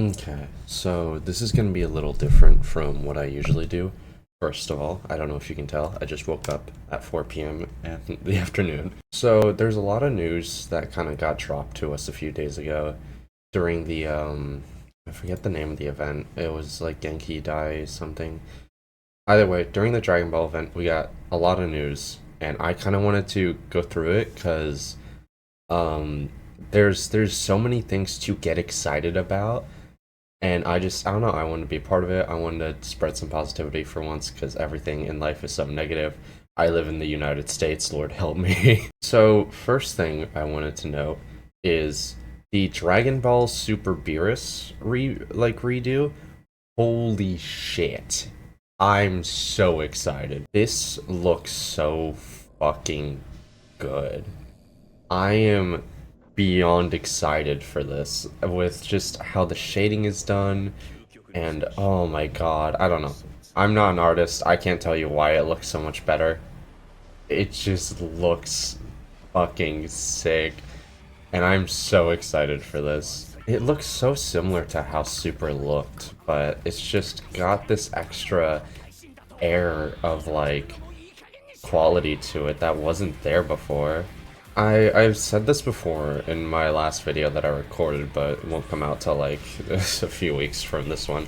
Okay, so this is going to be a little different from what I usually do. First of all, I don't know if you can tell, I just woke up at 4 p.m. in the afternoon. So there's a lot of news that kind of got dropped to us a few days ago during I forget the name of the event. It was like Genki Dai something. Either way, during the Dragon Ball event, we got a lot of news, and I kind of wanted to go through it because um, there's so many things to get excited about, and I don't know, I wanted to be a part of it. I wanted to spread some positivity for once because everything in life is so negative. I live in the United States, Lord help me. So, first thing I wanted to note is the Dragon Ball Super Beerus redo. Holy shit. I'm so excited. This looks so fucking good. I am beyond excited for this with just how the shading is done, and oh my god, I don't know. I'm not an artist. I can't tell you why it looks so much better. It just looks fucking sick, and I'm so excited for this. It looks so similar to how Super looked, but it's just got this extra air of like quality to it that wasn't there before. I've said this before in my last video that I recorded, but it won't come out till like a few weeks from this one.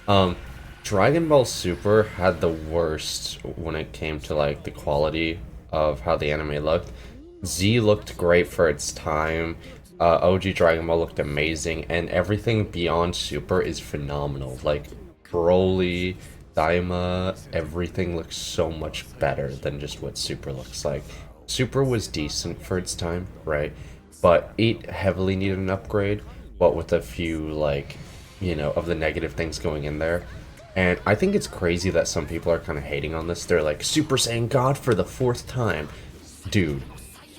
Um, Dragon Ball Super had the worst when it came to like the quality of how the anime looked. Z looked great for its time. OG Dragon Ball looked amazing, and everything beyond Super is phenomenal. Like Broly, Daima, everything looks so much better than just what Super looks like. Super was decent for its time, right? But it heavily needed an upgrade, but with a few, like, of the negative things going in there. And I think it's crazy that some people are kind of hating on this. They're like, Super Saiyan God for the fourth time. Dude,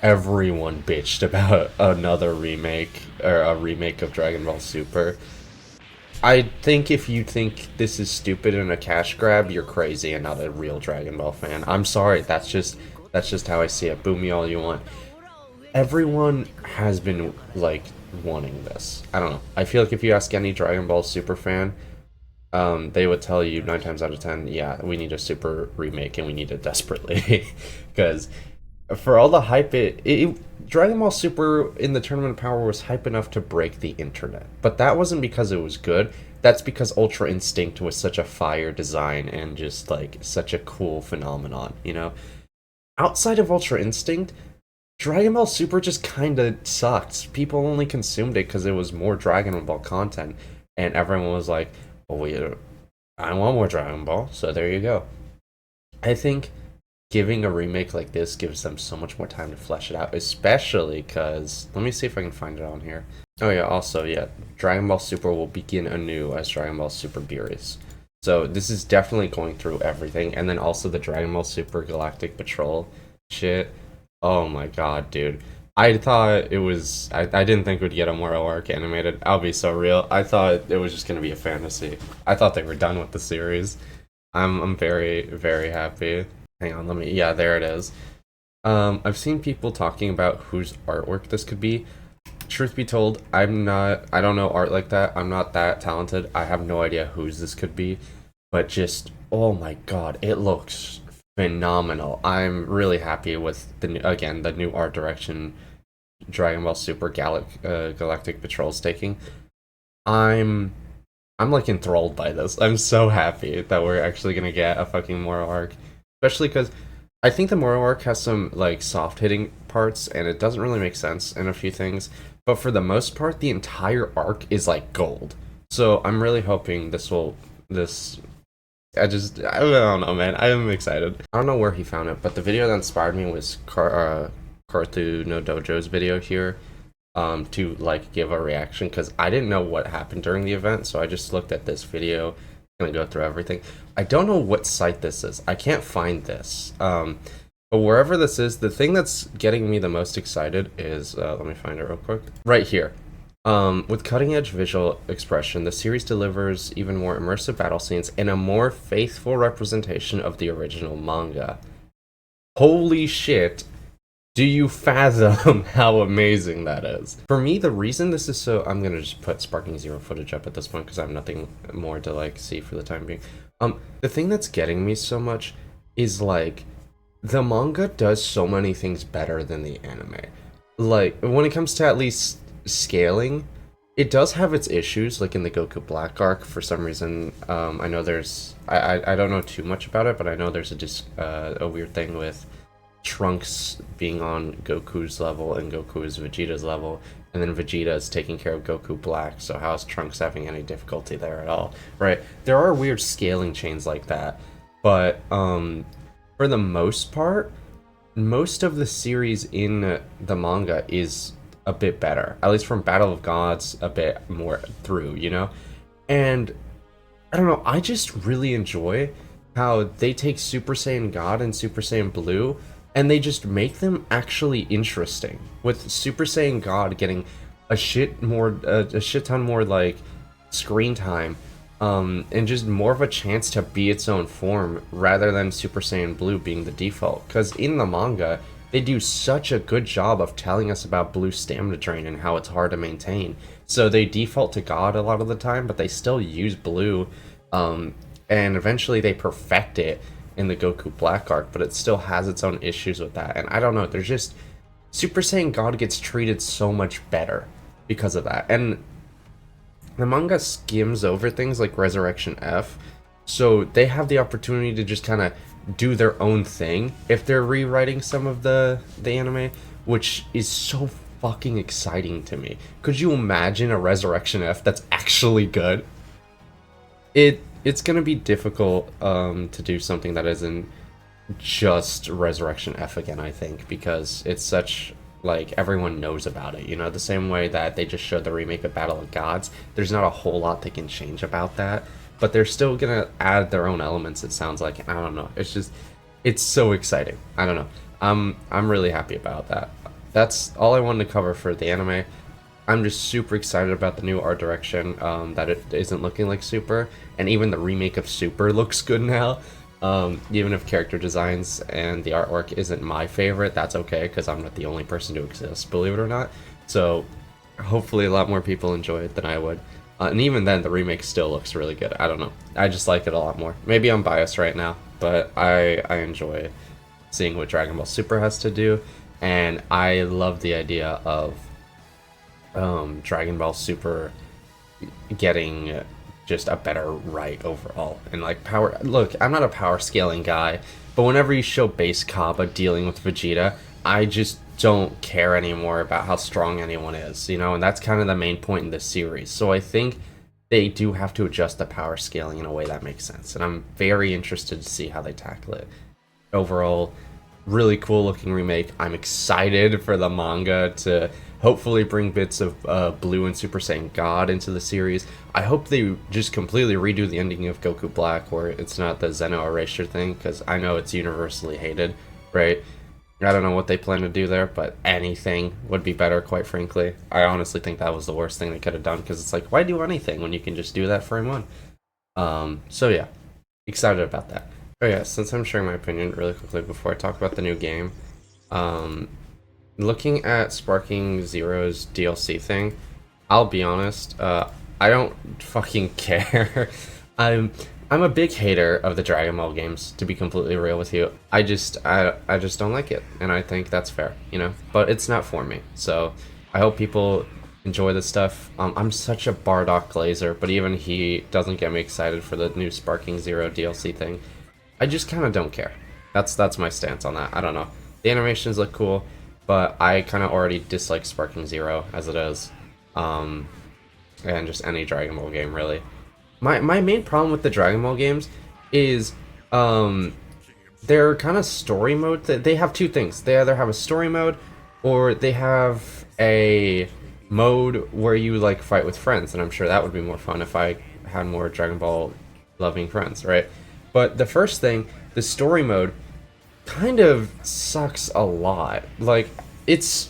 everyone bitched about another remake, or a remake of Dragon Ball Super. I think if you think this is stupid and a cash grab, you're crazy and not a real Dragon Ball fan. I'm sorry, that's just how I see it. Boo me all you want. Everyone has been like wanting this. I don't know. I feel like if you ask any Dragon Ball Super fan, they would tell you 9 times out of 10, yeah, we need a Super remake and we need it desperately. Because for all the hype, Dragon Ball Super in the Tournament of Power was hype enough to break the internet. But that wasn't because it was good. That's because Ultra Instinct was such a fire design and just like such a cool phenomenon. Outside of Ultra Instinct, Dragon Ball Super just kind of sucked. People only consumed it because it was more Dragon Ball content, and everyone was like, "Oh wait, I want more Dragon Ball." So there you go. I think giving a remake like this gives them so much more time to flesh it out, especially because let me see if I can find it on here. Oh yeah, also yeah, Dragon Ball Super will begin anew as Dragon Ball Super Beerus. So this is definitely going through everything, and then also the Dragon Ball Super Galactic Patrol shit. Oh my god, dude. I thought it was I didn't think we'd get a Moro arc animated. I'll be so real. I thought it was just gonna be a fantasy. I thought they were done with the series. I'm very, very happy. Hang on, let me yeah, there it is. I've seen people talking about whose artwork this could be. Truth be told, I don't know art like that. I'm not that talented. I have no idea whose this could be. But just, oh my god, it looks phenomenal. I'm really happy with again, the new art direction Dragon Ball Super Galactic Patrol's taking. I'm I'm like enthralled by this. I'm so happy that we're actually gonna get a fucking Moro arc, especially because I think the Moro arc has some like soft hitting parts, and it doesn't really make sense in a few things. But for the most part, the entire arc is like gold. So I'm really hoping this. I don't know, man. I am excited. I don't know where he found it, but the video that inspired me was Karthu no Dojo's video here, to like give a reaction because I didn't know what happened during the event, so I just looked at this video, gonna go through everything. I don't know what site this is. I can't find this. But wherever this is, the thing that's getting me the most excited is let me find it real quick. Right here. With cutting-edge visual expression, the series delivers even more immersive battle scenes and a more faithful representation of the original manga. Holy shit! Do you fathom how amazing that is? For me, the reason this is so, I'm gonna just put Sparking Zero footage up at this point because I have nothing more to like see for the time being. The thing that's getting me so much is like the manga does so many things better than the anime. Like when it comes to at least scaling, it does have its issues. Like in the Goku Black arc, for some reason, I know there's I don't know too much about it, but I know there's a weird thing with Trunks being on Goku's level and Goku is Vegeta's level, and then Vegeta is taking care of Goku Black, so how's Trunks having any difficulty there at all, right? There are weird scaling chains like that, but for the most part, most of the series in the manga is a bit better, at least from Battle of Gods, a bit more through, you know? And I don't know, I just really enjoy how they take Super Saiyan God and Super Saiyan Blue and they just make them actually interesting. With Super Saiyan God getting a shit ton more like screen time, and just more of a chance to be its own form rather than Super Saiyan Blue being the default. Because in the manga, they do such a good job of telling us about Blue stamina drain and how it's hard to maintain. So they default to God a lot of the time, but they still use Blue, and eventually they perfect it in the Goku Black arc, but it still has its own issues with that. And I don't know, there's just Super Saiyan God gets treated so much better because of that. And the manga skims over things like Resurrection F, so they have the opportunity to just kind of do their own thing if they're rewriting some of the anime, which is so fucking exciting to me. Could you imagine a Resurrection F that's actually good? It's gonna be difficult to do something that isn't just Resurrection F again, I think, because it's such, like, everyone knows about it, you know, the same way that they just showed the remake of Battle of Gods. There's not a whole lot they can change about that, but they're still gonna add their own elements, it sounds like. I don't know, it's just, it's so exciting. I don't know, I'm really happy about that. That's all I wanted to cover for the anime. I'm just super excited about the new art direction, that it isn't looking like Super, and even the remake of Super looks good now. Even if character designs and the artwork isn't my favorite, that's okay, because I'm not the only person to exist, believe it or not. So hopefully a lot more people enjoy it than I would. And even then, the remake still looks really good. I don't know. I just like it a lot more. Maybe I'm biased right now, but I enjoy seeing what Dragon Ball Super has to do, and I love the idea of Dragon Ball Super getting just a better write overall. And like power, look, I'm not a power scaling guy, but whenever you show base Kaba dealing with Vegeta, I just don't care anymore about how strong anyone is, you know, and that's kind of the main point in this series. So I think they do have to adjust the power scaling in a way that makes sense, and I'm very interested to see how they tackle it. Overall, really cool looking remake. I'm excited for the manga to hopefully bring bits of Blue and Super Saiyan God into the series. I hope they just completely redo the ending of Goku Black, where it's not the Zeno erasure thing, because I know it's universally hated, right? I don't know what they plan to do there, but anything would be better, quite frankly. I honestly think that was the worst thing they could have done, because it's like, why do anything when you can just do that for him one? So yeah, excited about that. Oh yeah, since I'm sharing my opinion really quickly before I talk about the new game, looking at Sparking Zero's DLC thing, I'll be honest, I don't fucking care. I'm a big hater of the Dragon Ball games, to be completely real with you. I just don't like it, and I think that's fair, you know? But it's not for me, so I hope people enjoy this stuff. I'm such a Bardock glazer, but even he doesn't get me excited for the new Sparking Zero DLC thing. I just kind of don't care. That's my stance on that. I don't know. The animations look cool, but I kind of already dislike Sparking Zero as it is. And just any Dragon Ball game, really. My main problem with the Dragon Ball games is their kind of story mode. They have two things. They either have a story mode, or they have a mode where you like fight with friends, and I'm sure that would be more fun if I had more Dragon Ball loving friends, right? But the first thing, the story mode, kind of sucks a lot. Like, it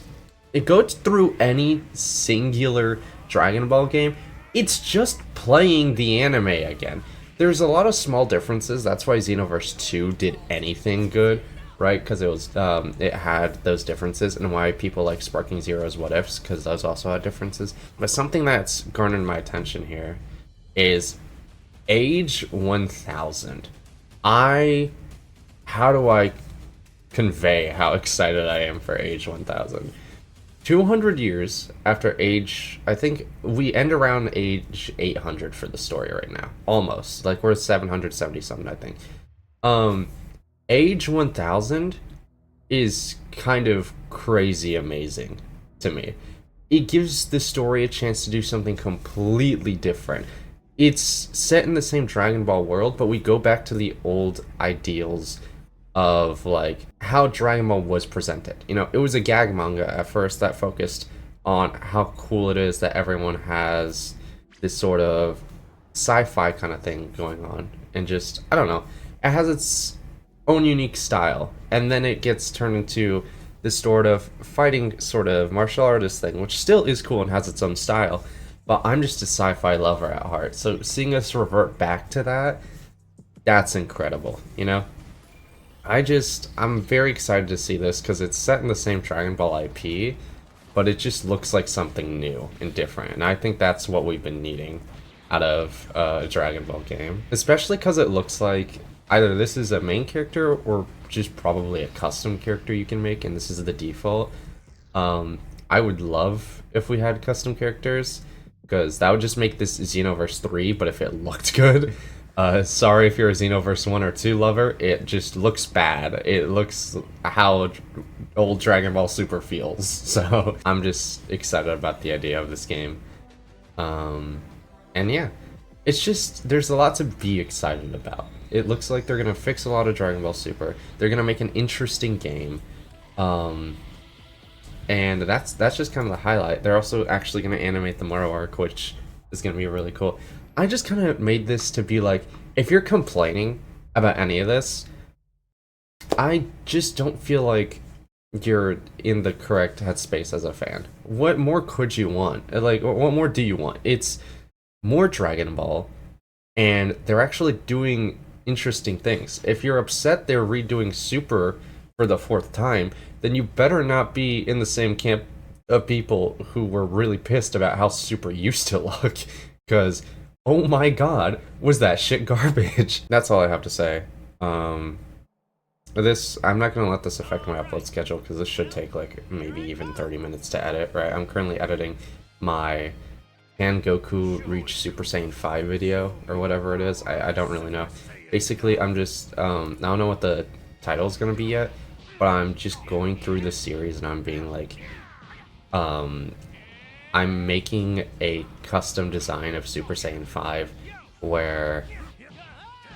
goes through any singular Dragon Ball game, it's just playing the anime again. There's a lot of small differences, that's why Xenoverse 2 did anything good. right? Because it had those differences, and why people like Sparking Zero's What Ifs, because those also had differences. But something that's garnered my attention here is Age 1000. How do I convey how excited I am for Age 1000? 200 years after Age, I think we end around Age 800 for the story right now. Almost. Like, we're 770 something, I think. Age 1000 is kind of crazy amazing to me. It gives the story a chance to do something completely different. It's set in the same Dragon Ball world, but we go back to the old ideals of like how Dragon Ball was presented. You know, it was a gag manga at first that focused on how cool it is that everyone has this sort of sci-fi kind of thing going on, and just, I don't know, it has its own unique style, and then it gets turned into this sort of fighting sort of martial artist thing, which still is cool and has its own style, but I'm just a sci-fi lover at heart, so seeing us revert back to that, that's incredible, you know? I'm very excited to see this because it's set in the same Dragon Ball IP, but it just looks like something new and different, and I think that's what we've been needing out of a Dragon Ball game. Especially because it looks like either this is a main character or just probably a custom character you can make, and this is the default. I would love if we had custom characters, because that would just make this Xenoverse 3, but if it looked good. Sorry if you're a Xenoverse 1 or 2 lover, it just looks bad. It looks how old Dragon Ball Super feels, so I'm just excited about the idea of this game. And yeah, it's just, there's a lot to be excited about. It looks like they're gonna fix a lot of Dragon Ball Super. They're gonna make an interesting game. And that's just kind of the highlight. They're also actually gonna animate the Moro arc, which is gonna be really cool. I just kind of made this to be like, if you're complaining about any of this, I just don't feel like you're in the correct headspace as a fan. What more could you want? Like, what more do you want? It's more Dragon Ball, and they're actually doing interesting things. If you're upset they're redoing Super for the 4th time, then you better not be in the same camp of people who were really pissed about how Super used to look, because oh my god, was that shit garbage. That's all I have to say. I'm not gonna let this affect my upload schedule, because this should take like maybe even 30 minutes to edit, right? I'm currently editing my Can Goku reach Super Saiyan 5 video, or whatever it is. I don't really know. Basically, I'm just, I don't know what the title is gonna be yet, but I'm just going through the series and I'm being like, I'm making a custom design of Super Saiyan 5 where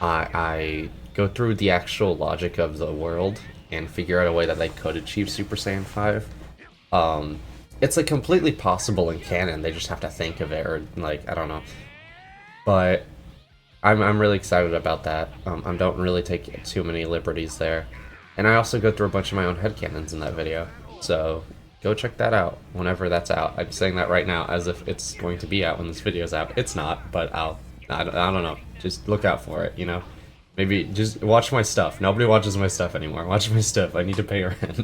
I go through the actual logic of the world and figure out a way that they could achieve Super Saiyan 5. It's like completely possible in canon, they just have to think of it, or like, I don't know. But I'm really excited about that. I don't really take too many liberties there. And I also go through a bunch of my own headcanons in that video. So go check that out whenever that's out. I'm saying that right now as if it's going to be out when this video's out. It's not, but I don't know. Just look out for it, you know? Maybe just watch my stuff. Nobody watches my stuff anymore. Watch my stuff. I need to pay rent.